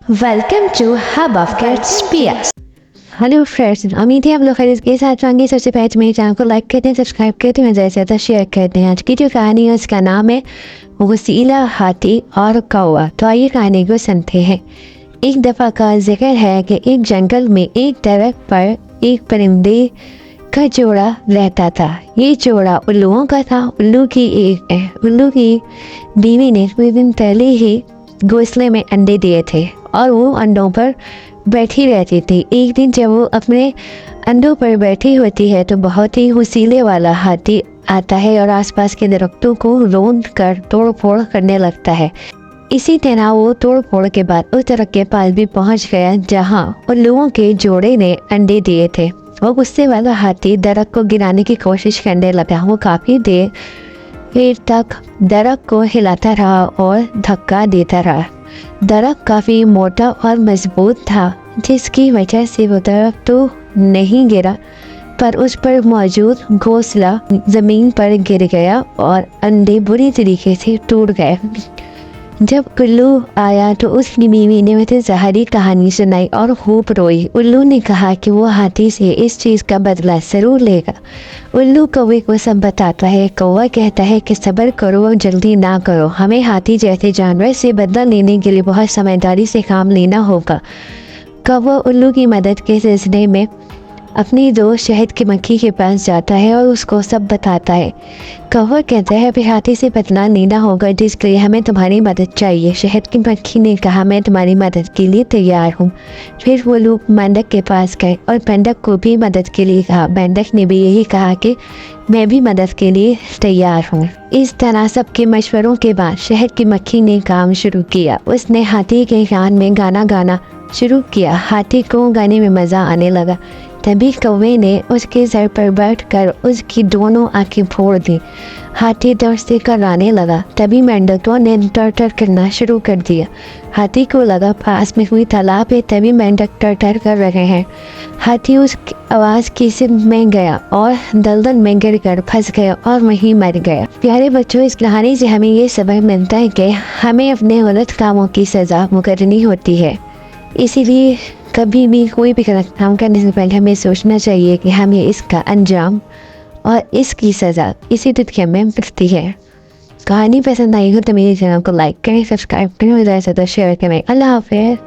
Welcome to hub of kids PS. Hello friends, उम्मीद है आप लोग खैरियत के साथ होंगे। सबसे पहले मेरे चैनल को लाइक करते हैं, सब्सक्राइब करते हैं, ज़्यादा से ज़्यादा शेयर करते हैं। आज की जो कहानी है उसका नाम है वसीला, हाथी और कौवा। तो आइए कहानी को सुनते हैं। एक दफ़ा का जिक्र है कि एक जंगल में एक दरख्त पर एक परिंदे का जोड़ा रहता था। ये जोड़ा उल्लुओं का था। उल्लू की बीवी ने कुछ दिन पहले ही घोंसले में अंडे दिए थे और वो अंडों पर बैठी रहती थी। एक दिन जब वो अपने अंडों पर बैठी होती है तो बहुत ही वसीले वाला हाथी आता है और आसपास के दरख्तों को रौंद कर तोड़ फोड़ करने लगता है। इसी तरह वो तोड़ फोड़ के बाद उस दरख्त के पास भी पहुंच गया जहां उल्लुओं के जोड़े ने अंडे दिए थे। वो गुस्से वाला हाथी दरख्त को गिराने की कोशिश करने लगा। वो काफ़ी देर तक दरख्त को हिलाता रहा और धक्का देता रहा। दरख्त काफ़ी मोटा और मजबूत था, जिसकी वजह से वो दरख्त तो नहीं गिरा पर उस पर मौजूद घोंसला ज़मीन पर गिर गया और अंडे बुरी तरीके से टूट गए। जब उल्लू आया तो उसकी बीवी ने उसे जहरी कहानी सुनाई और खूब रोई। उल्लू ने कहा कि वो हाथी से इस चीज़ का बदला ज़रूर लेगा। उल्लू कौवे को सब बताता है। कौवा कहता है कि सब्र करो और जल्दी ना करो, हमें हाथी जैसे जानवर से बदला लेने के लिए बहुत समझदारी से काम लेना होगा। कौवा उल्लू की मदद के सिलसिले में अपनी दोस्त शहद की मक्खी के पास जाता है और उसको सब बताता है। कौवा कहता है अभी हाथी से बदला लेना होगा, जिसके लिए हमें तुम्हारी मदद चाहिए। शहद की मक्खी ने कहा मैं तुम्हारी मदद के लिए तैयार हूँ। फिर वो लोग मेंढक के पास गए और मेंढक को भी मदद के लिए कहा। मेंढक ने भी यही कहा कि मैं भी मदद के लिए तैयार हूँ। इस तरह सबके मशवरों के बाद शहद की मक्खी ने काम शुरू किया। उसने हाथी के कान में गाना गाना शुरू किया। हाथी को गाने में मज़ा आने लगा। तभी कौवे ने उसके सर पर बैठकर उसकी दोनों आंखें फोड़ दी। हाथी दर्द से कराने लगा। तभी मेंढकों ने टर करना शुरू कर दिया। हाथी को लगा पास में हुई तालाब है, तभी मेंढक टर कर रहे हैं। हाथी उस आवाज़ की सिम में गया और दलदल में गिर कर फंस गया और वहीं मर गया। प्यारे बच्चों, इस कहानी से हमें ये सबक मिलता है कि हमें अपने गलत कामों की सज़ा मुकर्रनी होती है। इसीलिए कभी भी कोई भी गलत काम करने से पहले हमें सोचना चाहिए कि हमें इसका अंजाम और इसकी सज़ा इसी दुनिया में मिलती है। कहानी पसंद आई हो तो मेरे चैनल को लाइक करें, सब्सक्राइब करें और ज़्यादा से ज़्यादा शेयर करें। अल्लाह हाफ़िज़।